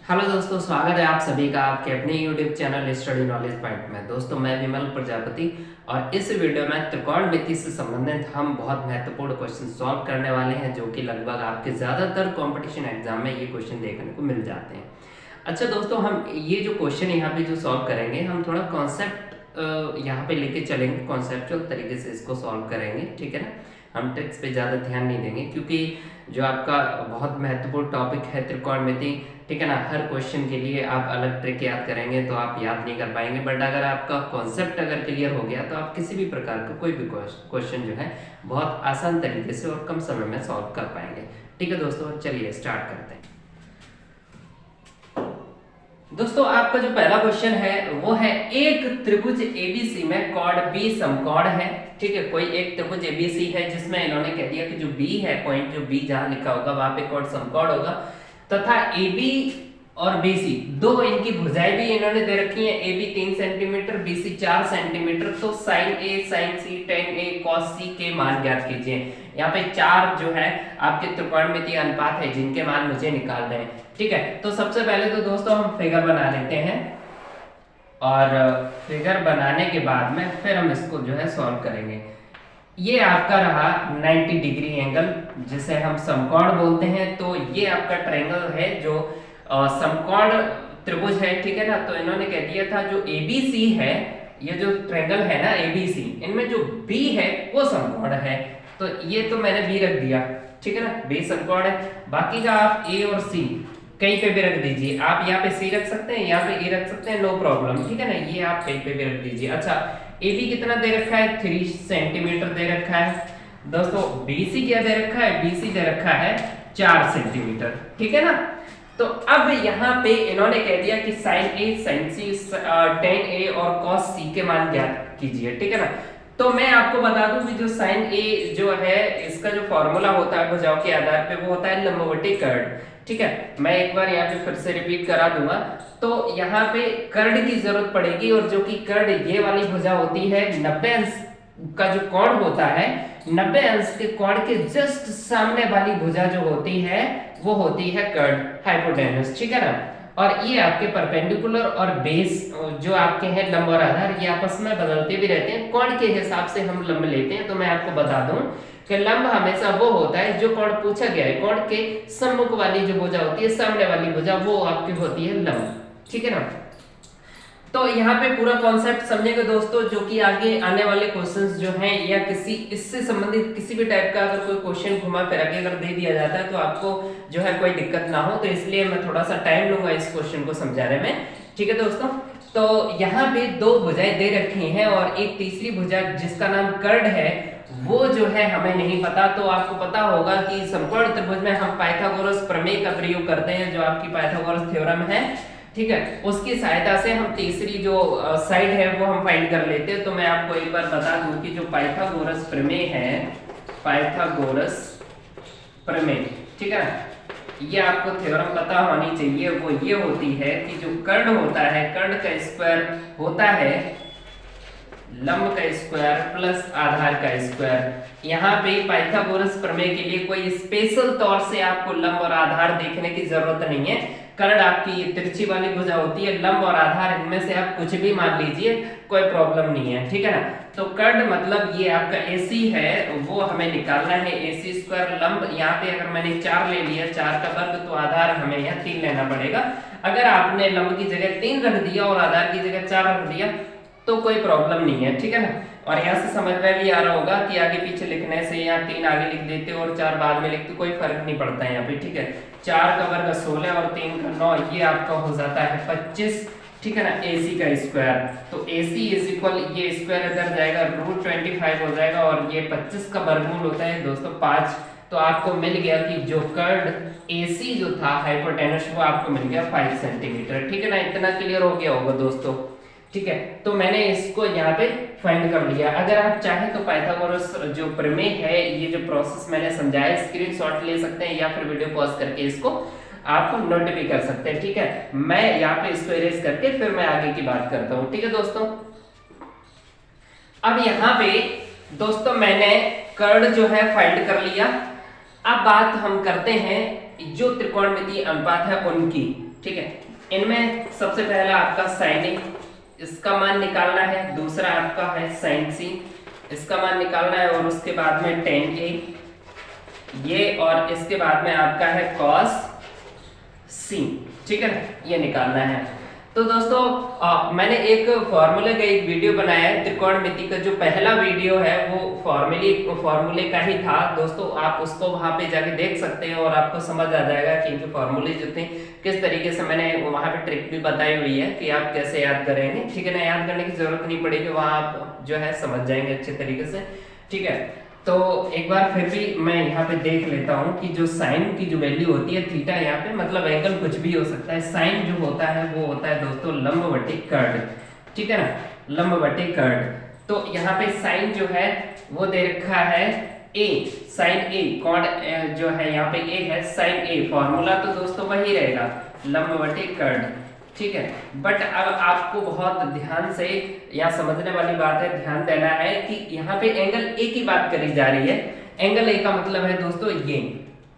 Hello दोस्तों, स्वागत है आप सभी का आपके अपने YouTube channel study knowledge point में। दोस्तों मैं विमल प्रजापति और इस वीडियो में त्रिकोणमिति से संबंधित हम बहुत महत्वपूर्ण क्वेश्चन सॉल्व करने वाले हैं, जो कि लगभग आपके ज़्यादातर कंपटीशन एग्जाम में ये क्वेश्चन देखने को मिल जाते हैं। अच्छा दोस्तों, हम ये जो क्वेश्चन यहाँ पे जो सॉल्व करेंगे, हम थोड़ा कॉन्सेप्ट यहाँ पे लेके चलेंगे, कॉन्सेप्चुअल तरीके से इसको सॉल्व करेंगे, ठीक है ना। हम ट्रिक्स पे ज़्यादा ध्यान नहीं देंगे, क्योंकि जो आपका बहुत महत्वपूर्ण टॉपिक है त्रिकोणमिति, ठीक है ना। हर क्वेश्चन के लिए आप अलग ट्रिक याद करेंगे तो आप याद नहीं कर पाएंगे, बट अगर आपका कॉन्सेप्ट अगर क्लियर हो गया तो आप किसी भी प्रकार का कोई भी क्वेश्चन जो है बहुत आसान तरीके से और कम समय में सॉल्व कर पाएंगे। ठीक है दोस्तों, चलिए स्टार्ट करते हैं। दोस्तों आपका जो पहला क्वेश्चन है वो है, एक त्रिभुज एबीसी में कॉर्ड बी समकोण है। ठीक है, कोई एक त्रिभुज एबीसी है जिसमें इन्होंने कह दिया कि जो बी है, पॉइंट जो बी जहां लिखा होगा वहां पे कॉर्ड समकोण होगा, तथा AB और BC दो इनकी भुजाएं भी इन्होंने दे रखी हैं। AB 3 centimetre, BC 4 centimetre. तो sin A, sin C, tan A, cos C के मान ज्ञात कीजिए। यहाँ पे 4 जो है आपके त्रिकोणमितीय अनुपात है जिनके मान मुझे निकालने हैं। ठीक है, तो सबसे पहले तो दोस्तों हम फिगर बना लेते हैं, और फिगर बनाने के बाद में फिर हम इसको जो है सॉल्व करेंगे। ये आपका रहा 90 डिग्री एंगल, जिसे हम समकोण बोलते हैं। तो ये आपका ट्रायंगल है जो समकोण त्रिभुज है, ठीक है ना। तो इन्होंने कह दिया था जो ABC है, ये जो ट्रायंगल है ना ABC, इनमें जो B है वो समकोण है। तो ये तो मैंने B रख दिया, ठीक है ना, B समकोण है। बाकी का आप A और C कहीं पे भी रख दीजिए। आप यहाँ पे C रख सकते हैं, यहाँ पे A रख सकते हैं, नो प्रॉब्लम, ठीक है ना। ये आप कहीं पे भी रख दीजिए। अच्छा, AB कितना दे रखा है? 3 सेंटीमीटर दे रखा है। दोस्तों BC क्या दे रखा है? BC दे रखा है 4 सेंटीमीटर, ठीक है ना। तो अब यहाँ पे इन्होंने कह दिया कि sin A, sin C, tan A और cos C के मान ज्ञात कीजिए, ठीक है ना। तो मैं आपको बता दूं कि जो sin A जो है, इसका जो फॉर्मूला होता है भुजाओं के आधार पे, वो होता है लंबवती कर्ण, ठीक है। मैं एक बार यहाँ पे फिर से रिपीट करा दूंगा। तो यहाँ पे कर्ण की जरूरत पड़ेगी, और जो कि कर्ण ये वाली भुजा होती है, 90 अंश का जो कोण होता है, 90 अंश के कोण के जस्ट सामने वाली भुजा जो होती है वो होती है कर्ण, हाइपोटेन्यूज, ठीक है ना। और ये आपके परपेंडिकुलर और बेस जो आपके हैं लंब और आधार, ये आपस में बदलते भी रहते हैं। कोण के हिसाब से हम लंब लेते हैं। तो मैं आपको बता दूं कि लंब हमेशा वो होता है जो कोण पूछा गया है, कोण के सम्मुख वाली जो भुजा होती है, सामने वाली भुजा, वो आपकी होती है लंब, ठीक है ना। तो यहाँ पे पूरा कॉन्सेप्ट समझेंगे दोस्तों, जो कि आगे आने वाले क्वेश्चंस जो हैं, या किसी इससे संबंधित किसी भी टाइप का अगर कोई क्वेश्चन घुमा फिरा के अगर दे दिया जाता है तो आपको जो है कोई दिक्कत ना हो। तो इसलिए मैं थोड़ा सा टाइम लूंगा इस क्वेश्चन को समझाने में, ठीक है दोस्तों। तो यहाँ पे 2 भुजाएं दे रखी हैं, और एक तीसरी भुजा जिसका नाम कर्ण है वो जो है हमें नहीं पता। तो आपको पता होगा कि समकोण त्रिभुज में हम पाइथागोरस प्रमेय का प्रयोग करते हैं, जो आपकी पाइथागोरस थ्योरम है, ठीक है। उसकी सहायता से हम तीसरी जो साइड है वो हम फाइंड कर लेते हैं। तो मैं आपको एक बार बता दूं कि जो पाइथागोरस प्रमेय है, पाइथागोरस प्रमेय, ठीक है, ये आपको थ्योरम पता होनी चाहिए। वो ये होती है कि जो कर्ण होता है, कर्ण का स्क्वायर होता है लंब का स्क्वायर प्लस आधार का स्क्वायर। यहाँ पे पाइथागोरस प्रमेय के लिए कोई स्पेशल तौर से आपको लंब और आधार देखने की जरूरत नहीं है। कर्ण आपकी तिरछी वाली भुजा होती है, लंब और आधार इनमें से आप कुछ भी मान लीजिए, कोई प्रॉब्लम नहीं है, ठीक है ना। तो कर्ण मतलब ये आपका AC है, वो हमें निकालना है, AC स्क्वायर लंब। यहाँ पे अगर मैंने 4 ले लिया, 4 का वर्ग, तो आधार हमें यहाँ 3 लेना पड़ेगा। अगर आपने लंब की जगह 3 रख दिया और आधार की जगह 4 रख दिया तो कोई प्रॉब्लम नहीं है, ठीक है ना। और यहाँ से समझ में भी आ रहा होगा कि आगे पीछे लिखने से यहाँ 3 आगे लिख देते और 4 बाद में लिखते, कोई फर्क नहीं पड़ता है यहाँ पे, ठीक है। 4 का वर्ग 16 और 3 का 9, ये आपका हो जाता है 25, ठीक है ना, AC का स्क्वायर। तो AC इज इक्वल, ये स्क्वायर इधर जाएगा, √25 हो जाएगा, और ये 25 का वर्गमूल होता है दोस्तों 5। तो आपको मिल गया कि जो कर्ण AC जो था हाइपोटेन्यूस, वो आपको मिल गया 5 सेंटीमीटर, ठीक है ना। इतना क्लियर हो गया होगा दोस्तों, ठीक है। तो मैंने इसको यहाँ पे फाइंड कर लिया। अगर आप चाहें तो पाइथागोरस जो प्रमेय है, ये जो प्रोसेस मैंने समझाया, स्क्रीनशॉट ले सकते हैं, या फिर वीडियो पॉज करके इसको आप नोट भी कर सकते हैं, ठीक है। मैं यहाँ पे इसको इरेज करके फिर मैं आगे की बात करता हूँ, ठीक है दोस्तों। अब यहाँ पे दोस्तों मैंने कर्ण जो है फाइंड कर लिया। अब बात हम करते हैं जो त्रिकोणमितीय अनुपात है उनकी, ठीक है। इनमें सबसे पहला आपका साइन ए, इसका मान निकालना है। दूसरा आपका है साइन सी, इसका मान निकालना है। और उसके बाद में टेन ए ये, और इसके बाद में आपका है कॉस सी, ठीक है ना, ये निकालना है। तो दोस्तों मैंने एक फॉर्मूले का एक वीडियो बनाया है, त्रिकोणमिति का जो पहला वीडियो है वो फॉर्मूले का ही था दोस्तों। आप उसको वहां पे जाके देख सकते हैं और आपको समझ आ जाएगा कि इनके फॉर्मूले जो थे किस तरीके से मैंने वहां पे ट्रिक भी बताई हुई है कि आप कैसे याद करेंगे, ठीक है ना। याद करने की जरूरत नहीं पड़ेगी, वहां आप जो है समझ जाएंगे अच्छे तरीके से, ठीक है। तो एक बार फिर भी मैं यहाँ पे देख लेता हूँ कि जो साइन की जो वैल्यू होती है थीटा, यहाँ पे मतलब एंगल कुछ भी हो सकता है। साइन जो होता है वो होता है दोस्तों लंबवती कर्ड, ठीक है ना, लंबवती कर्ड। तो यहाँ पे साइन जो है वो दे रखा है ए, साइन ए, कॉड जो है यहाँ पे ए है, साइन ए। फॉर्मूला तो दोस्तों वही रहेगा, लंबवती कर्ड, ठीक है। बट अब आपको बहुत ध्यान से यहाँ समझने वाली बात है, ध्यान देना है कि यहाँ पे एंगल ए की बात करी जा रही है। एंगल ए का मतलब है दोस्तों ये,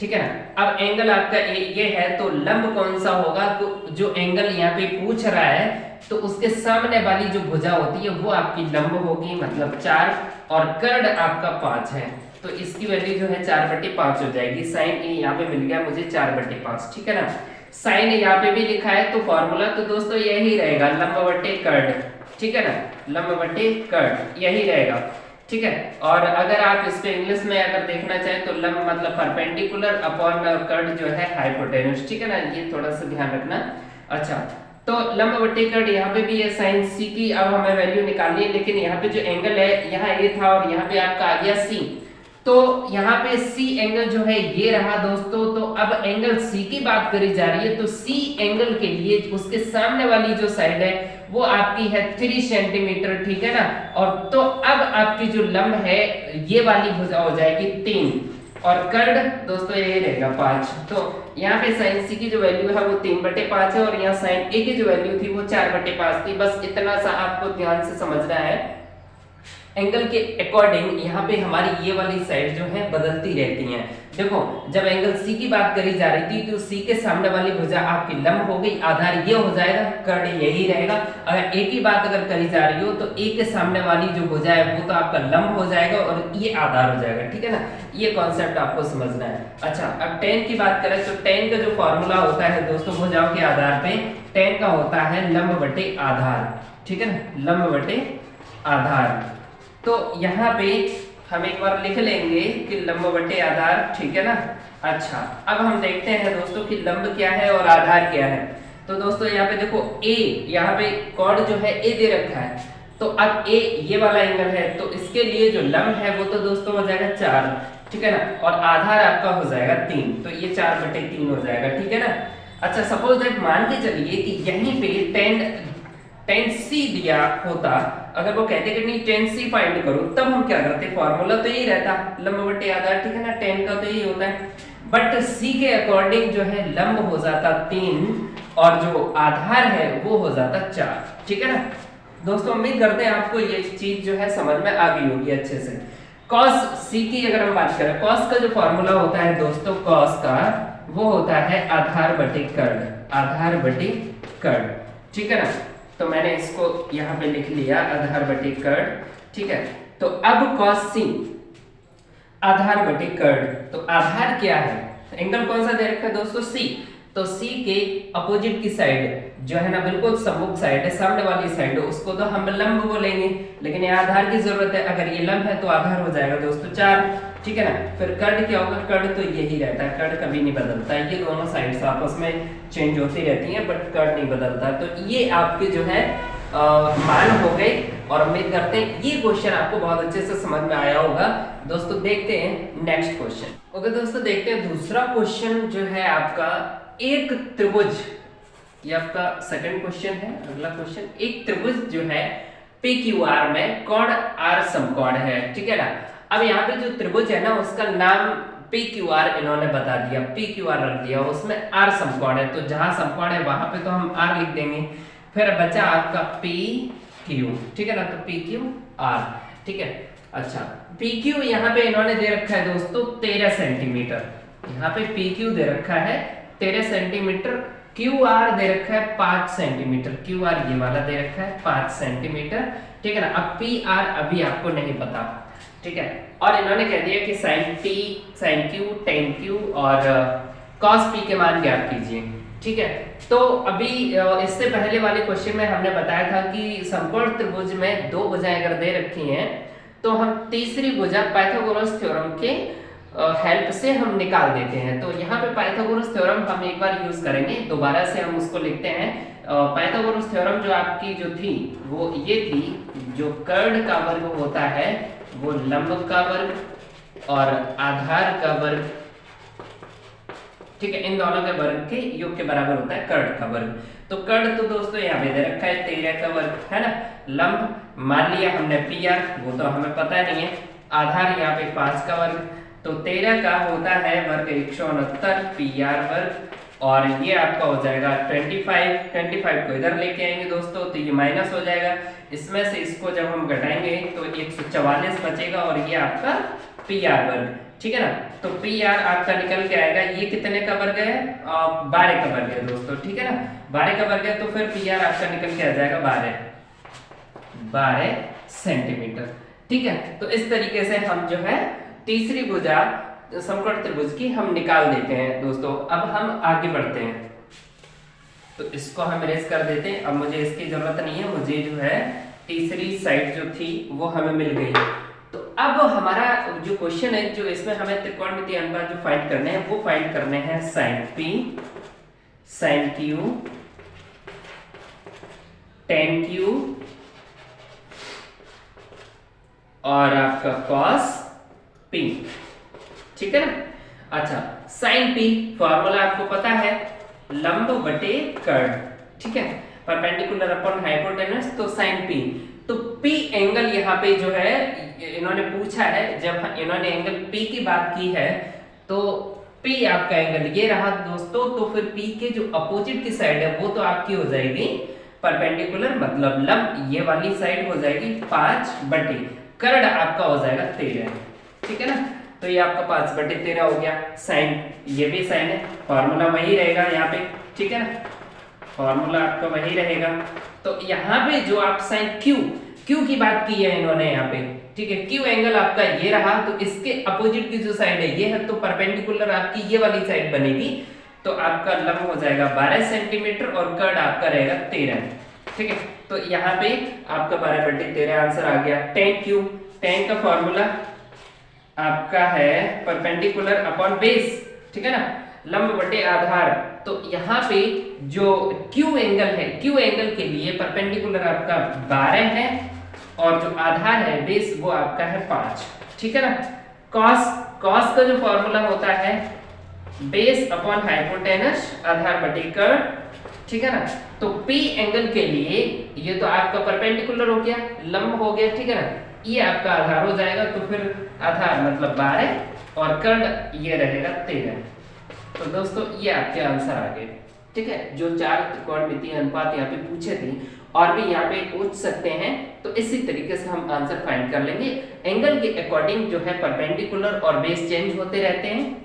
ठीक है ना। अब एंगल आपका ए ये है, तो लंब कौन सा होगा, तो जो एंगल यहाँ पे पूछ रहा है तो उसके सामने वाली जो भुजा होती है वो आपकी लंब होगी, मतलब 4, और कर्ड आपका 5 है। तो इसकी वैल्यू जो है 4/5 हो जाएगी। साइन ए यहाँ पे मिल गया मुझे 4/5, ठीक है ना। साइन यहाँ पे भी लिखा है, तो फॉर्मूला तो दोस्तों यही रहेगा, लंबवती कर्ड, ठीक है ना, लंबवती कर्ड यही रहेगा, ठीक है। और अगर आप इस पे इंग्लिश में अगर देखना चाहें तो लंब मतलब परपेंडिकुलर अपॉन कर्ड जो है हाइपोटेन्यूज, ठीक है ना, ये थोड़ा सा ध्यान रखना। अच्छा, तो लंबवती कर्ड यहाँ पे भी है साइन सी की। अब हमें वैल्यू निकालनी है, लेकिन यहाँ पे जो एंगल है यहाँ ए था और यहाँ पे आपका आ गया सी, तो यहाँ पे सी एंगल जो है ये रहा दोस्तों। तो अब एंगल सी की बात करी जा रही है, तो सी एंगल के लिए उसके सामने वाली जो साइड है वो आपकी है 3 सेंटीमीटर, ठीक है ना। और तो अब आपकी जो लंब है ये वाली भुजा हो जाएगी 3, और कर्ड दोस्तों यही रहेगा 5। तो यहाँ पे साइन सी की जो वैल्यू है वो 3/5 है, और यहाँ साइन ए की जो वैल्यू थी वो 4/5 थी। बस इतना सा आपको ध्यान से समझना है। एंगल के अकॉर्डिंग यहाँ पे हमारी ये वाली साइड जो है बदलती रहती हैं। देखो, जब एंगल सी की बात करी जा रही थी तो सी के सामने वाली भुजा आपकी लंब हो गई, आधार ये हो जाएगा, कर्ड यही रहेगा। अगर ए की बात अगर करी जा रही हो तो ए के सामने वाली जो भुजा है वो तो आपका लंब हो जाएगा और ये आधार हो जाएगा, ठीक है ना। ये कॉन्सेप्ट आपको समझना है। अच्छा, अब टेन की बात करें तो टेन का जो फॉर्मूला होता है दोस्तों भुजाओं के आधार पे, टेन का होता है लंब बटे आधार, ठीक है ना, लंब बटे आधार। तो यहाँ पे हम एक बार लिख लेंगे कि लंब बटे आधार, ठीक है ना। अच्छा, अब हम देखते हैं दोस्तों कि लंब क्या है और आधार क्या है। तो दोस्तों यहाँ पे देखो ए, यहाँ पे कॉर्ड जो है ए दे रखा है, तो अब ए ये वाला एंगल है, तो इसके लिए जो लंब है वो तो दोस्तों हो जाएगा 4, ठीक है ना, और आधार आपका हो जाएगा 3, तो ये 4/3 हो जाएगा, ठीक है ना। अच्छा, सपोज दैट मान के चलिए कि यहीं पे टेन सी दिया होता, अगर वो कहते कि नहीं टेन सी फाइंड करो, तब हम क्या करते, फॉर्मूला तो यही रहता लंब बटे आधार, ठीक है ना, टेन का तो यही होता है। बट सी के अकॉर्डिंग जो है लंब हो जाता 3 और जो आधार है वो हो जाता 4, ठीक है ना। दोस्तों उम्मीद करते हैं आपको ये चीज जो है समझ में आ गई होगी अच्छे से। कॉस सी की अगर हम बात करें, कॉस का जो फॉर्मूला होता है दोस्तों, कॉस का वो होता है आधार बटे कर्ड, आधार बटे कर्ड, ठीक है ना। तो मैंने इसको यहाँ पे लिख लिया आधार बटे कर्ड, ठीक है। तो अब कॉस सी आधार बटे कर्ड, तो आधार क्या है, एंगल कौन सा दे रखा है दोस्तों, सी। तो सी के अपोजिट की साइड जो है ना, बिल्कुल सम्मुख साइड है, सामने वाली साइड है, उसको तो हम लंब बोलेंगे, लेकिन यहाँ आधार की जरूरत है। अगर ये लंब है तो आधार हो जाएगा दोस्तों 4, ठीक है ना। फिर कर्ड क्या होगा, कर्ड तो यही रहता है, कर्ड कभी नहीं बदलता है, ये दोनों साइड्स आपस में चेंज होती रहती हैं, बट कर्ड नहीं बदलता। तो ये आपके जो है मान हो गए, और उम्मीद करते हैं ये क्वेश्चन आपको बहुत अच्छे से समझ में आया होगा। दोस्तों देखते हैं नेक्स्ट क्वेश्चन। ओके दोस्तों, देखते हैं दूसरा क्वेश्चन जो है आपका, एक त्रिभुज, ये आपका सेकंड क्वेश्चन है। अगला क्वेश्चन, एक त्रिभुज जो है PQR में कोण R समकोण है, ठीक है ना। अब यहाँ पे जो त्रिभुज है ना उसका नाम PQR इन्होंने बता दिया, PQR रख दिया, उसमें R समकोण है, तो जहां समकोण है वहां पे तो हम R लिख देंगे। फिर बचा आपका PQ, ठीक है ना, तो PQR, ठीक है। अच्छा, PQ यहाँ पे इन्होंने दे रखा है दोस्तों 13 सेंटीमीटर, यहाँ पे PQ दे रखा है 13 सेंटीमीटर, क्यू आर दे रखा है 5 सेंटीमीटर, क्यू आर ये वाला दे रखा है 5 सेंटीमीटर, ठीक है ना। अब पी आर अभी आपको नहीं पता, ठीक है। और इन्होंने कह दिया कि sine T, sine Q, tan Q और कॉस पी के मान ज्ञात कीजिए, ठीक है। तो अभी इससे पहले वाले क्वेश्चन में हमने बताया था कि समकोण त्रिभुज में दो भुजाएं अगर दे रखी हैं तो हम तीसरी भुजा पाइथागोरस थ्योरम के हेल्प से हम निकाल देते हैं। तो यहाँ पे पाइथागोरस थ्योरम हम एक बार यूज करेंगे, दोबारा से हम उसको लिखते हैं। पाइथागोरस थ्योरम जो आपकी जो थी वो ये थी, जो कर्ण का वर्ग होता है वो लंब का वर्ग और आधार का वर्ग, ठीक है, इन दोनों के वर्ग के योग के बराबर होता है कर्ण का वर्ग। तो कर्ण तो दोस्तों यहाँ पे दे रखा है 13 का वर्ग, है ना। लंब मान लिया हमने पी आर, वो तो हमें पता नहीं है। आधार यहाँ पे 5 का वर्ग, तो 13 का होता है वर्ग 169 पी आर वर्ग, और ये आपका हो जाएगा 25 को इधर लेके आएंगे दोस्तों तो ये माइनस हो जाएगा, इसमें से इसको जब हम घटाएंगे तो 144 बचेगा और ये आपका पी आर वर्ग, ठीक है ना। तो पी आर आपका निकल के आएगा, ये कितने का वर्ग है, 12 का वर्ग है दोस्तों, ठीक है ना। 12 का वर्ग है तो फिर पी आर आपका निकल के आ जाएगा 12 सेंटीमीटर, ठीक है। तो इस तरीके से हम जो है तीसरी भुजा समकोण त्रिभुज की हम निकाल देते हैं दोस्तों। अब हम आगे बढ़ते हैं, तो इसको हम इरेज कर देते हैं। अब मुझे इसकी जरूरत नहीं है, मुझे जो है तीसरी साइड जो थी वो हमें मिल गई। तो अब हमारा जो क्वेश्चन है, जो इसमें हमें त्रिकोणमितीय अनुपात जो फाइंड करने हैं वो फाइंड करने हैं sine P, sine Q, tan Q और आपका कॉस पी, ठीक है ना। अच्छा, साइन पी फॉर्मूला आपको पता है, लंब बटे कर्ण, ठीक है, परपेंडिकुलर अपॉन हाइपोटेनस। तो साइन पी, तो पी एंगल यहाँ पे जो है इन्होंने पूछा है, जब इन्होंने एंगल पी की बात की है तो पी आपका एंगल ये रहा दोस्तों। तो फिर पी के जो अपोजिट की साइड है वो तो आपकी हो जाएगी परपेंडिकुलर, मतलब लंब ये वाली साइड हो जाएगी 5 बटे कर्ण आपका हो जाएगा 13, ठीक है ना। तो ये आपका 5 बटे 13 हो गया। साइन, ये भी साइन है, फॉर्मूला वही रहेगा यहाँ पे, ठीक है ना, फॉर्मूला आपका वही रहेगा। तो यहाँ पे जो आप साइन क्यू की बात की है इन्होंने यहाँ पे, ठीक है, क्यू एंगल आपका ये रहा, तो इसके अपोजिट की जो साइड है ये है, तो परपेंडिकुलर आपकी ये वाली साइड बनेगी। तो आपका लंब हो जाएगा 12 सेंटीमीटर और कर्ण आपका रहेगा 13, ठीक है। तो यहाँ पे आपका 12 बटे 13 आंसर आ गया। टेन क्यू, टेन का फॉर्मूला आपका है परपेंडिकुलर अपॉन बेस, ठीक है ना, लंब बटे आधार। तो यहाँ पे जो क्यू एंगल है, क्यू एंगल के लिए परपेंडिकुलर आपका 12 है और जो आधार है बेस वो आपका है 5, ठीक है ना। कॉस का जो फॉर्मूला होता है बेस अपॉन हाइपोटेनस, आधार बटे कर्ण, ठीक है ना। तो पी एंगल के लिए ये तो आपका परपेंडिकुलर हो गया, लंब हो गया, ठीक है ना, ये आपका आधार हो जाएगा। तो फिर आधार मतलब 12 और कर्ण ये रहेगा 13। तो दोस्तों ये आपके आंसर आ गए, ठीक है। जो 4 त्रिकोणमितीय अनुपात यहाँ पे पूछे थे और भी यहाँ पे पूछ सकते हैं, तो इसी तरीके से हम आंसर फाइंड कर लेंगे। एंगल के अकॉर्डिंग जो है परपेंडिकुलर और बेस चेंज होते रहते हैं,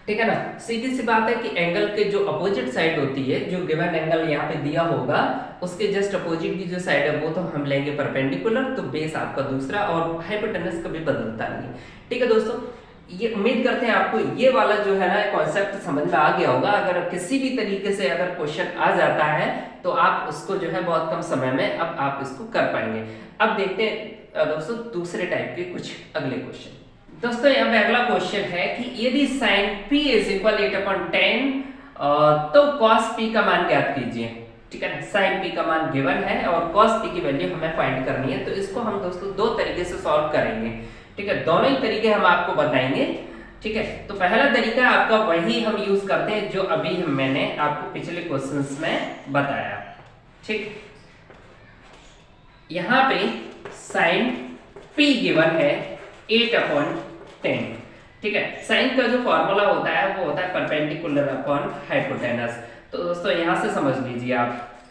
ठीक है ना। सीधी सी बात है कि एंगल के जो अपोजिट साइड होती है, जो गिवन एंगल यहाँ पे दिया होगा उसके जस्ट अपोजिट की जो साइड है वो तो हम लेंगे परपेंडिकुलर, तो बेस आपका दूसरा, और हाइपोटेनस कभी बदलता नहीं, ठीक है दोस्तों। ये उम्मीद करते हैं आपको ये वाला जो है ना कॉन्सेप्ट समझ में आ गया होगा। अगर किसी भी तरीके से अगर क्वेश्चन आ जाता है तो आप उसको जो है बहुत कम समय में अब आप इसको कर पाएंगे। अब देखते हैं दोस्तों दूसरे टाइप के कुछ अगले क्वेश्चन। दोस्तों यहाँ पे अगला क्वेश्चन है कि यदि sin p इज इक्वल 8/10 तो cos p का मान ज्ञात कीजिए, ठीक है ना। sin p का मान गिवन है और cos p की वैल्यू हमें फाइंड करनी है। तो इसको हम दोस्तों दो तरीके से सॉल्व करेंगे, ठीक है, दोनों ही तरीके हम आपको बताएंगे, ठीक है। तो पहला तरीका आपका वही हम यूज करते हैं जो अभी मैंने आपको पिछले क्वेश्चंस में बताया, ठीक। यहाँ पे sin p गिवन है 8/10, ठीक है। साइन का जो फॉर्मूला होता है वो होता है परपेंडिकुलर अपॉन हाइपोटेनस। तो दोस्तों यहां से समझ लीजिए आप,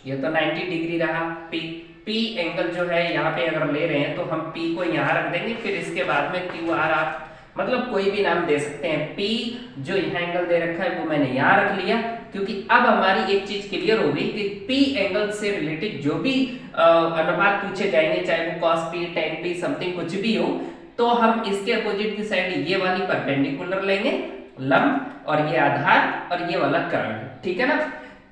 ये तो 90 डिग्री रहा, पी एंगल जो है यहाँ पे अगर ले रहे हैं तो हम पी को यहाँ रख देंगे, फिर इसके बाद में क्यू आर आप मतलब कोई भी नाम दे सकते हैं। P जो यहाँ एंगल दे रखा है वो मैंने यहाँ रख लिया, क्योंकि अब हमारी एक चीज क्लियर हो गई कि P एंगल से रिलेटेड जो भी अनुपात पूछे जाएंगे, चाहे वो cos P, tan P, something कुछ भी हो, तो हम इसके अपोजिट की साइड ये वाली परपेंडिकुलर लेंगे, लंब, और ये आधार, और ये वाला कर्ण, ठीक है ना।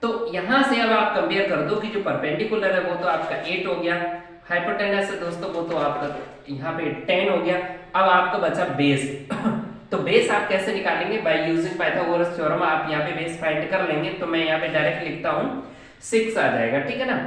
तो यहां से अब आप कंपेयर कर दो कि जो परपेंडिकुलर है वो तो आपका 8 हो गया, हाइपोटेनस है दोस्तों वो तो आपका यहाँ पे 10 हो गया। अब आपका बचा बेस तो बेस आप कैसे निकालेंगे? बाय यूजिंग पाइथागोरस थ्योरम आप यहाँ पे बेस फाइंड कर लेंगे। तो मैं यहाँ पे डायरेक्ट लिखता हूँ 6 आ जाएगा, ठीक है ना।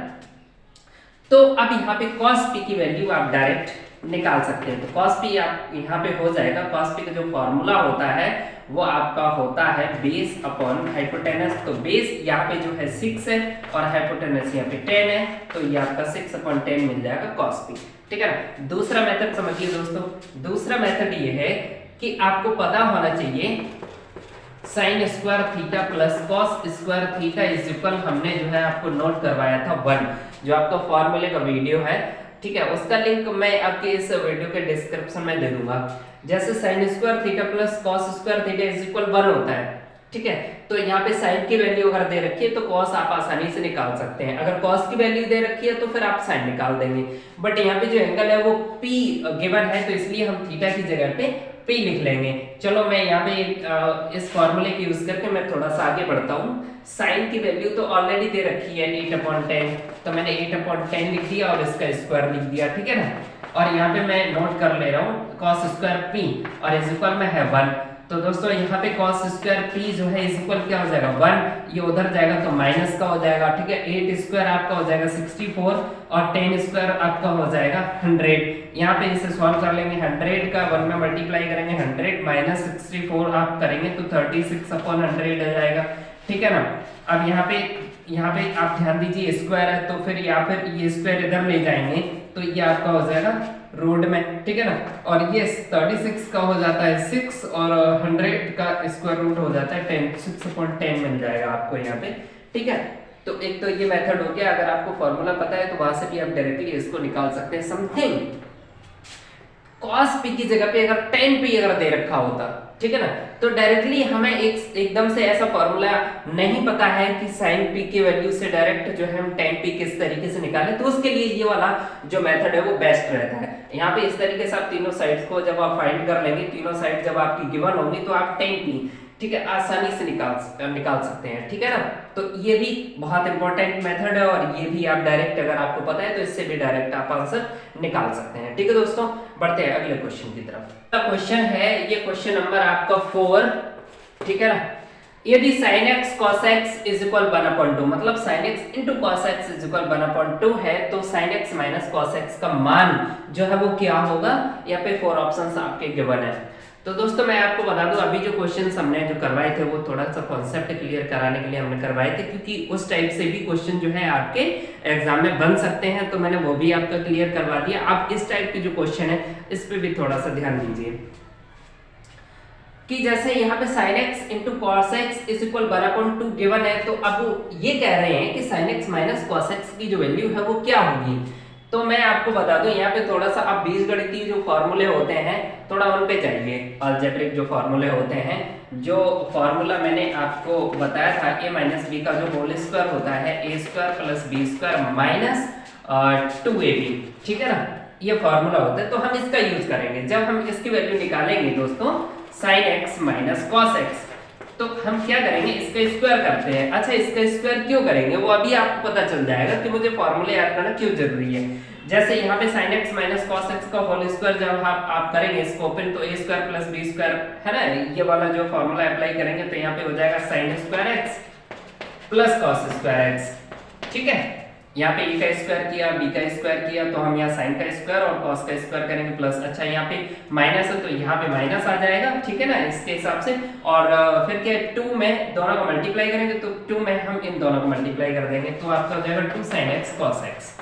तो अब यहाँ पे cos p की वैल्यू आप डायरेक्ट निकाल सकते हैं। तो cos p आप यहाँ पे हो जाएगा, cos p का जो फॉर्मूला होता है वो आपका होता है बेस अपॉन हाइपोटेनस। तो बेस यहाँ पे जो है 6 है और हाइपोटेनस यहाँ पे 10 है, तो ये आपका 6 अपॉन 10 मिल जाएगा cos p, ठीक है ना। दूसरा मेथड समझिए दोस्तों, दूसरा मेथड ये है कि आपको पता होना चाहिए sine square theta plus cos square theta is equal, हमने जो है आपको नोट करवाया था 1, जो आपका फॉर्मूले का वीडियो है, ठीक है, उसका लिंक मैं आपके इस वीडियो के डिस्क्रिप्शन में दे दूंगा। जैसे sine square theta plus cos square theta is equal 1 होता है, ठीक है। तो यहाँ पे साइन की वैल्यू अगर दे रखी है तो कॉस आप आसानी से निकाल सकते हैं, अगर कॉस की वैल्यू दे रखी है तो फिर आप साइन निकाल देंगे। बट यहाँ पे जो एंगल है वो P गिवन है, तो इसलिए हम थीटा की जगह पे P लिख लेंगे। चलो मैं यहाँ पे इस फॉर्मूले की यूज करके मैं थोड़ा सा आगे बढ़ता हूँ। साइन की वैल्यू तो ऑलरेडी दे रखी है 8/10, तो मैंने 8/10 लिख दिया और इसका स्क्वायर लिख दिया, ठीक है ना। और यहाँ पे मैं नोट कर ले रहा हूँ cos स्क्वायर P और इज इक्वल में है 1। तो दोस्तों यहाँ पे cos स्क्वायर P जो है इज इक्वल क्या हो जाएगा 1, ये उधर जाएगा तो माइनस का हो जाएगा, ठीक है। 8 स्क्वायर आपका हो जाएगा 64 और 10 स्क्वायर आपका हो जाएगा 100। यहाँ पे इसे सॉल्व कर लेंगे, 100 का 1 में मल्टीप्लाई करेंगे, 100 माइनस 64 आप करेंगे तो 36/100 आ जाएगा, ठीक है ना। अब यहाँ पे आप ध्यान दीजिए स्क्वायर है, तो फिर या फिर ये स्क्वायर इधर ले जाएंगे तो ये आपका हो जाएगा रूट में, ठीक है ना। और ये 36 का हो जाता है 6 और 100 का स्क्वायर रूट हो जाता है 10, 6/10 मिल जाएगा आपको यहाँ पे, ठीक है। तो एक तो ये मेथड हो गया, अगर आपको फॉर्मूला पता है तो वहां से भी आप डायरेक्टली इसको निकाल सकते हैं। समथिंग cos p की जगह पे अगर tan p अगर दे रखा होता, ठीक है ना, तो डायरेक्टली हमें एकदम से ऐसा फॉर्मूला नहीं पता है कि sin p की वैल्यू से डायरेक्ट जो है हम tan p किस तरीके से निकालें, तो उसके लिए ये वाला जो मेथड है वो बेस्ट रहता है। यहाँ पे इस तरीके से आप तीनों साइड्स को जब आप फाइंड कर लेंगे, तीनों साइड जब आपकी गिवन होंगी तो आप tan p, ठीक है, आसानी से निकाल सकते हैं, ठीक है ना। तो ये भी बहुत इंपॉर्टेंट मेथड है और ये भी आप डायरेक्ट अगर आपको पता है तो इससे भी डायरेक्ट आप आंसर निकाल सकते हैं, ठीक है दोस्तों। बढ़ते हैं अगले क्वेश्चन की तरफ। क्वेश्चन है ये क्वेश्चन नंबर आपका 4, ठीक है ना। यदि sin x cos x is equal 1/2, मतलब sin x into cos x is equal 1/2 है, तो sin x minus cos x का मान जो है वो क्या होगा? यहाँ पे 4 ऑप्शंस आपके गिवन है। तो दोस्तों मैं आपको बता दूं, अभी जो क्वेश्चंस हमने जो करवाए थे वो थोड़ा सा कॉन्सेप्ट क्लियर कराने के लिए हमने करवाए थे, क्योंकि उस टाइप से भी क्वेश्चन जो है आपके एग्जाम में बन सकते हैं, तो मैंने वो भी आपका क्लियर करवा दिया। आप इस टाइप के जो क्वेश्चन है इस पे भी थोड़ा सा ध्यान दीजिए कि जैसे यहाँ पे sin x into cos x is equal 1/2 given है, तो अब ये कह रहे हैं कि sin x minus cos x की जो वैल्यू है वो क्या होगी। तो मैं आपको बता दूं, यहाँ पे थोड़ा सा आप बीजगणितीय जो फॉर्मूले होते हैं थोड़ा उन पे जाइए। अलजेब्रिक जो फॉर्मूले होते हैं, जो फॉर्मूला मैंने आपको बताया था a माइनस बी का जो होल स्क्वायर होता है a square plus B square minus 2ab, ठीक है ना, ये फॉर्मूला होता है। तो हम इसका यूज करेंगे जब हम इसकी वैल्यू निकालेंगे दोस्तों sin x minus cos x, तो हम क्या करेंगे, इसका स्क्वायर करते हैं। अच्छा, इसका स्क्वायर क्यों करेंगे वो अभी आपको पता चल जाएगा कि मुझे फॉर्मूले याद करना क्यों जरूरी है। जैसे यहाँ पे sin x minus cos x का होल स्क्वायर जब आप करेंगे इसको ओपन, तो a square plus b square है ना, ये वाला जो फॉर्मूला अप्लाई करेंगे तो यहाँ पे हो जाएगा sin square x plus cos square x, ठीक है। यहाँ पे a का स्क्वायर किया, b का स्क्वायर किया, तो हम यहाँ sin का स्क्वायर और cos का स्क्वायर करेंगे प्लस। अच्छा, यहाँ पे माइनस है तो यहाँ पे माइनस आ जाएगा, ठीक है ना, इसके हिसाब से। और फिर क्या 2 में दोनों को मल्टीप्लाई करेंगे तो 2 में हम इन दोनों को मल्टीप्लाई कर देंगे, तो आपका हो जाएगा 2 sin x cos x,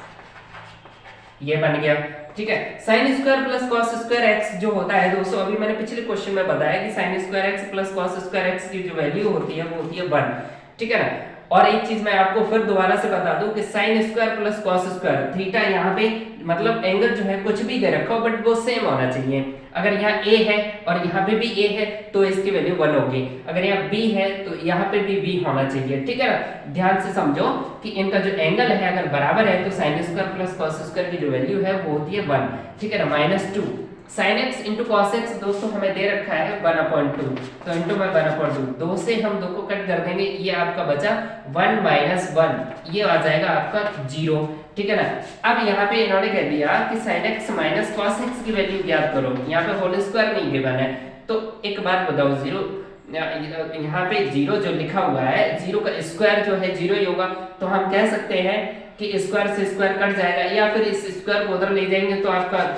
ये बन गया, ठीक है। sin square plus cos square x जो होता है दोस्तों, अभी मैंने पिछले क्वेश्चन में बताया कि sin square x plus cos square x की जो वैल्यू होती है वो होती है 1, ठीक है ना। और एक चीज मैं आपको फिर दोबारा से बता दूं कि sine square plus cos square theta यहाँ पे मतलब एंगल जो है कुछ भी दे रखा हो बट वो सेम होना चाहिए। अगर यहाँ a है और यहाँ पे भी a है तो इसकी वैल्यू 1 होगी, अगर यहाँ b है तो यहाँ पे भी b होना चाहिए, ठीक है ना। ध्यान से समझो कि इनका जो एंगल है अगर बराबर है तो sine square plus cos square की जो वैल्यू है वो होती है 1, ठीक है ना, -2 sin x into cos x दोस्तों हमें दे रखा है 1/2, तो इंटू में 1/2, 2 से हम 2 को कट कर देंगे, ये आपका बचा 1 - 1, ये आ जाएगा आपका 0, ठीक है ना। अब यहाँ पे इन्होंने कह दिया कि sin x minus cos x की वैल्यू ज्ञात करो, यहाँ पे होल स्क्वायर नहीं गिवन है, तो एक बात बताओ, 0 यहाँ पे 0 जो लिखा हुआ है 0 का स्क्वायर जो है 0 ही होगा, तो हम कह सकते हैं कि स्क्वायर से स्क्वायर कट जाएगा, या फिर इस स्क्वायर को उधर ले जाएंगे तो आपका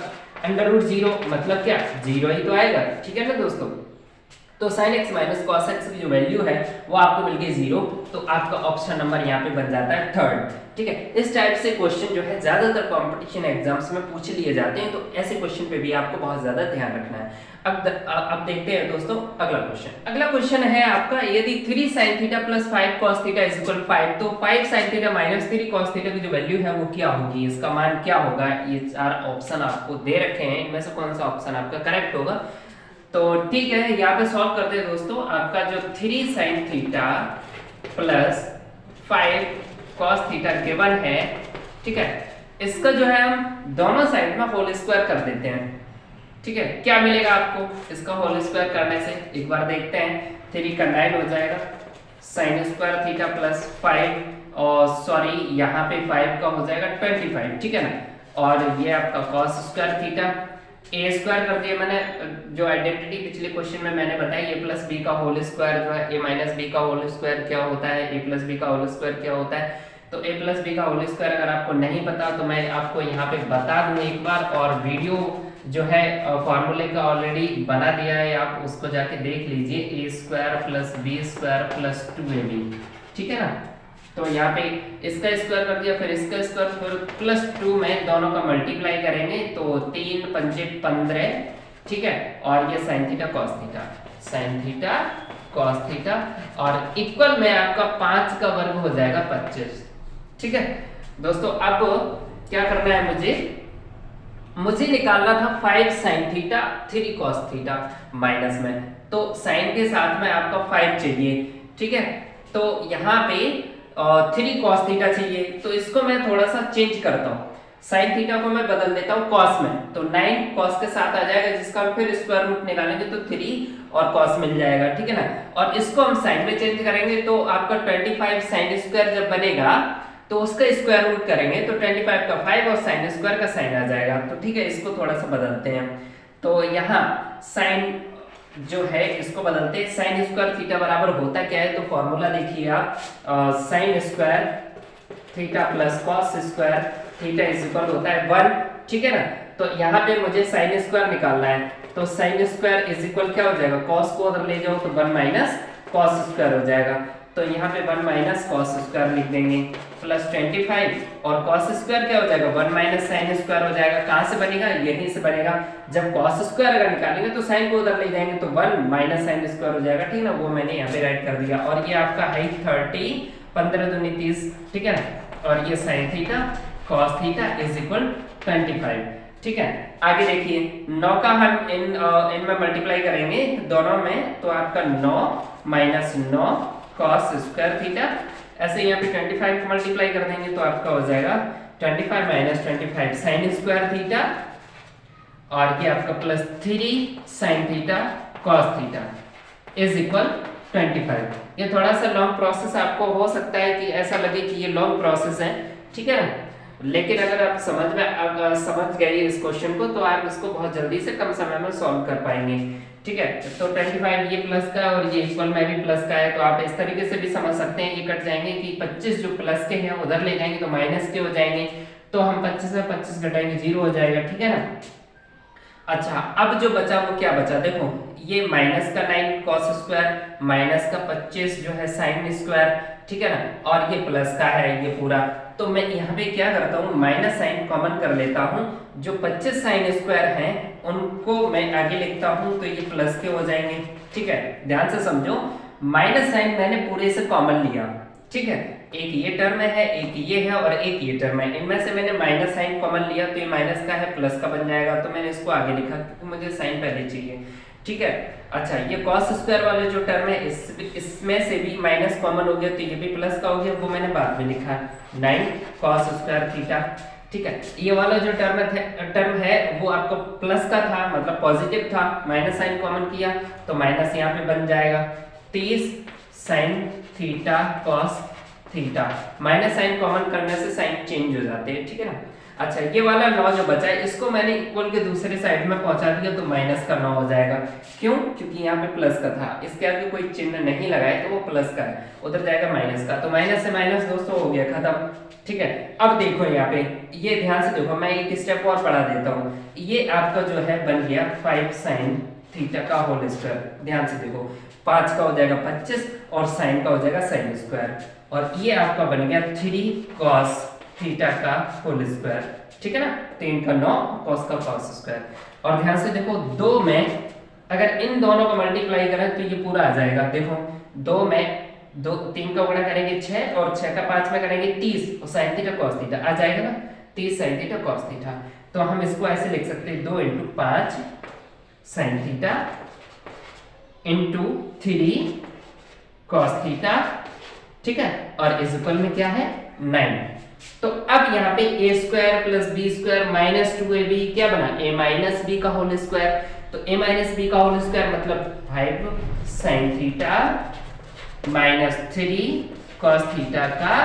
√0 मतलब क्या 0 ही तो आएगा, ठीक है ना दोस्तों। तो sin x minus cos x की जो वैल्यू है वो आपको मिल गई 0, तो आपका ऑप्शन नंबर यहाँ पे बन जाता है 3rd, ठीक है। इस टाइप से क्वेश्चन जो है ज्यादातर कंपटीशन एग्जाम्स में पूछ लिए जाते हैं, तो ऐसे क्वेश्चन पे भी आपको बहुत ज्यादा ध्यान रखना है। अब देखते हैं दोस्तों अगला क्वेश्चन। अगला क्वेश्चन है आपका, यदि 3 sin theta plus 5 cos theta is equal 5, तो 5 sin theta minus 3 cos theta की जो वैल्यू है वो क्या होगी, इसका मान क्या होगा। ये 4 ऑप्शन आपको दे रखे हैं, इनमें से कौन सा ऑप्शन आपका करेक्ट होगा। तो ठीक है, यहाँ पे सॉल्व करते हैं दोस्तों। आपका जो 3 sin theta plus 5 cos theta given है, ठीक है, इसका जो है हम दोनों साइड में होल स्क्वायर कर देते हैं, ठीक है। क्या मिलेगा आपको इसका होल स्क्वायर करने से, एक बार देखते हैं। 3 का 9 हो जाएगा, sin स्क्वायर थीटा प्लस 5 और सॉरी यहाँ पे 5 का हो जाएगा 25, ठीक है ना। और ये आपका cos square theta a square कर दिया मैंने, जो आइडेंटिटी पिछले क्वेश्चन में मैंने बताई, a प्लस बी का होल स्क्वायर जो है a माइनस बी का होल स्क्वायर क्या होता है, a प्लस बी का होल स्क्वायर क्या होता है। तो a प्लस बी का होल स्क्वायर अगर आपको नहीं पता तो मैं आपको यहाँ पे बता दूं एक बार, और वीडियो जो है फॉर्मूले का ऑलरेडी बना दिया है, आप उसको जाके देख लीजिए, a square plus B square plus 2ab, ठीक है ना। तो यहाँ पे इसका स्क्वायर कर दिया, फिर इसका स्क्वायर, फिर प्लस 2 में दोनों का मल्टीप्लाई करेंगे तो 3 × 5 = 15, ठीक है। और ये sin theta cos theta, sin theta cos theta, और इक्वल में आपका 5 का वर्ग हो जाएगा 25, ठीक है दोस्तों। अब क्या करना है, मुझे निकालना था 5 sin theta 3 cos theta minus में, तो sin के साथ में आपका 5 चाहिए, ठीक है। तो यहाँ पे 3 cos थीटा चाहिए, तो इसको मैं थोड़ा सा चेंज करता हूँ, sin थीटा को मैं बदल देता हूँ cos में, तो 9 cos के साथ आ जाएगा, जिसका हम फिर स्क्वायर रूट निकालेंगे तो 3 और cos मिल जाएगा, ठीक है ना। और इसको हम sin में चेंज करेंगे तो आपका 25 sin स्क्वायर जब बनेगा तो उसका स्क्वायर रूट करेंगे तो 25 का 5 और sin स्क्वायर का sin आ जाएगा, तो ठीक है, इसको थोड़ा सा बदलते हैं। तो यहाँ sin जो है इसको बदलते हैं, sin स्क्वायर थीटा बराबर होता क्या है, तो फॉर्मूला देखिए आप, sin square theta plus cos square theta is equal होता है 1, ठीक है ना। तो यहाँ पे मुझे sin स्क्वायर निकालना है, तो sin स्क्वायर इज इक्वल क्या हो जाएगा, cos को उधर ले जाओ तो 1 माइनस cos स्क्वायर हो जाएगा, तो यहाँ पे 1 माइनस cos स्क्वायर लिख देंगे प्लस 25, और cos स्क्वायर क्या हो जाएगा 1 माइनस sin स्क्वायर हो जाएगा। कहाँ से बनेगा, यहीं से बनेगा। जब cos स्क्वायर अगर निकालेंगे तो sin को उधर ले जाएंगे तो 1 माइनस sin स्क्वायर हो जाएगा, ठीक है ना, वो मैंने यहाँ पे राइट कर दिया। और ये आपका है 30, 15 दूनी 30, ठीक है ना, और ये sin theta cos theta is equal 25, ठीक है। आगे देखिए 9 का हम इनमें मल्टीप्लाई करेंगे दोनों में, तो आपका 9 माइनस 9 cos स्क्वायर थीटा, ऐसे यहाँ पे 25 को मल्टीप्लाई कर देंगे तो आपका हो जाएगा 25 माइनस 25 sin स्क्वायर थीटा, और ये आपका plus 3 sin theta cos theta is equal 25। ये थोड़ा सा लॉन्ग प्रोसेस आपको हो सकता है कि ऐसा लगे कि ये लॉन्ग प्रोसेस है, ठीक है ना, लेकिन अगर आप समझ गए इस क्वेश्चन को तो आप इसको बहुत जल्दी से कम समय में सॉल्व कर पाएंगे, ठीक है। तो 25 ये प्लस का और ये इक्वल में भी प्लस का है, तो आप इस तरीके से भी समझ सकते हैं, ये कट जाएंगे कि 25 जो प्लस के हैं उधर ले जाएंगे तो माइनस के हो जाएंगे, तो हम 25 से 25 घटाएंगे 0 हो जाएगा, ठीक है ना। अच्छा, अब जो बचा वो क्या बचा, देखो ये माइनस का 9 cos स्क्वायर माइनस का 25 जो है sin स्क्वायर, ठीक है ना, और ये प्लस का है ये पूरा, तो मैं यहाँ पे क्या करता हूँ माइनस साइन कॉमन कर लेता हूँ, जो 25 sin स्क्वायर हैं उनको मैं आगे लिखता हूँ तो ये प्लस के हो जाएंगे, ठीक है। ध्यान से समझो, माइनस साइन मैंने पूरे से कॉमन लिया, ठीक है, एक ये टर्म है, एक ये है और एक ये टर्म है। इनमें से मैंने माइनस साइन कॉमन लिया तो ये माइनस का है प्लस का बन जाएगा, तो मैंने इसको आगे लिखा क्योंकि मुझे साइन पहले चाहिए। ठीक है, अच्छा ये कॉस स्क्वायर वाले जो टर्म है इसमें से भी माइनस कॉमन हो गया तो ये भी प्लस का हो गया, वो मैंने बाद में लिखा 9 कॉस स्क्वायर थीटा। ठीक है, ये वाला जो टर्म है वो आपको प्लस का था, मतलब पॉजिटिव था, माइनस साइन कॉमन किया तो माइनस यहाँ पे बन जाएगा 30 sine theta cos theta. Minus sine common करने से साइन चेंज हो जाते हैं। ठीक है ना। अच्छा ये वाला 9 जो बचा है इसको मैंने इक्वल के दूसरे साइड में पहुंचा दिया तो माइनस का 9 हो जाएगा। क्यों? क्योंकि यहाँ पे प्लस का था, इसके आगे कोई चिन्ह नहीं लगाए तो वो प्लस का है, उधर जाएगा माइनस का, तो माइनस से माइनस दोस्तों हो गया खत्म। ठीक है, अब देखो यहाँ पे ये ध्यान से देखो, मैं एक स्टेप और बढ़ा देता हूँ। ये आपका जो है बन गया 5 साइन थीटा का होल स्क्वायर। ध्यान से देखो 5 का हो जाएगा 25 और साइन का हो जाएगा साइन स्क्वायर, और ये आपका बन गया 3 कॉस थीटा का होल स्क्वायर। ठीक है ना, 3 का 9 कॉस का कॉस स्क्वायर। और ध्यान से देखो 2 में अगर इन दोनों को मल्टीप्लाई करें तो ये पूरा आ जाएगा। देखो 2 में 3 का गुणा करेंगे 6 और 6 का 5 में करेंगे 30 और साइन थीटा कॉस थीटा आ जाएगा ना, 30 साइन थीटा कॉस थीटा। तो हम इसको ऐसे लिख सकते हैं 2 × 5 sine theta into 3 cos theta. ठीक है, और इस इक्वल में क्या है 9। तो अब यहाँ पे a square plus B square minus 2ab क्या बना, a माइनस बी का होल स्क्वायर। तो a माइनस बी का होल स्क्वायर मतलब 5 sine theta minus 3 cos theta का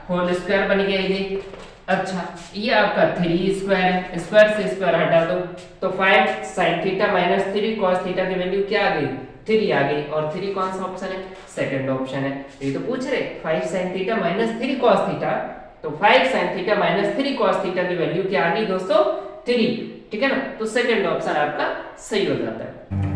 होल स्क्वायर बन गया ये। अच्छा ये आपका 3 स्क्वायर है, स्क्वायर से स्क्वायर हटा दो तो 5 sine theta minus 3 cos theta की वैल्यू क्या आ गई, 3 आ गई। और 3 कौन सा ऑप्शन है, सेकंड ऑप्शन है। ये तो पूछ रहे 5 sine theta minus 3 cos theta, तो 5 sine theta minus 3 cos theta की वैल्यू क्या आ गई दोस्तों 3। ठीक है ना, तो सेकंड ऑप्शन आपका सही हो जाता है।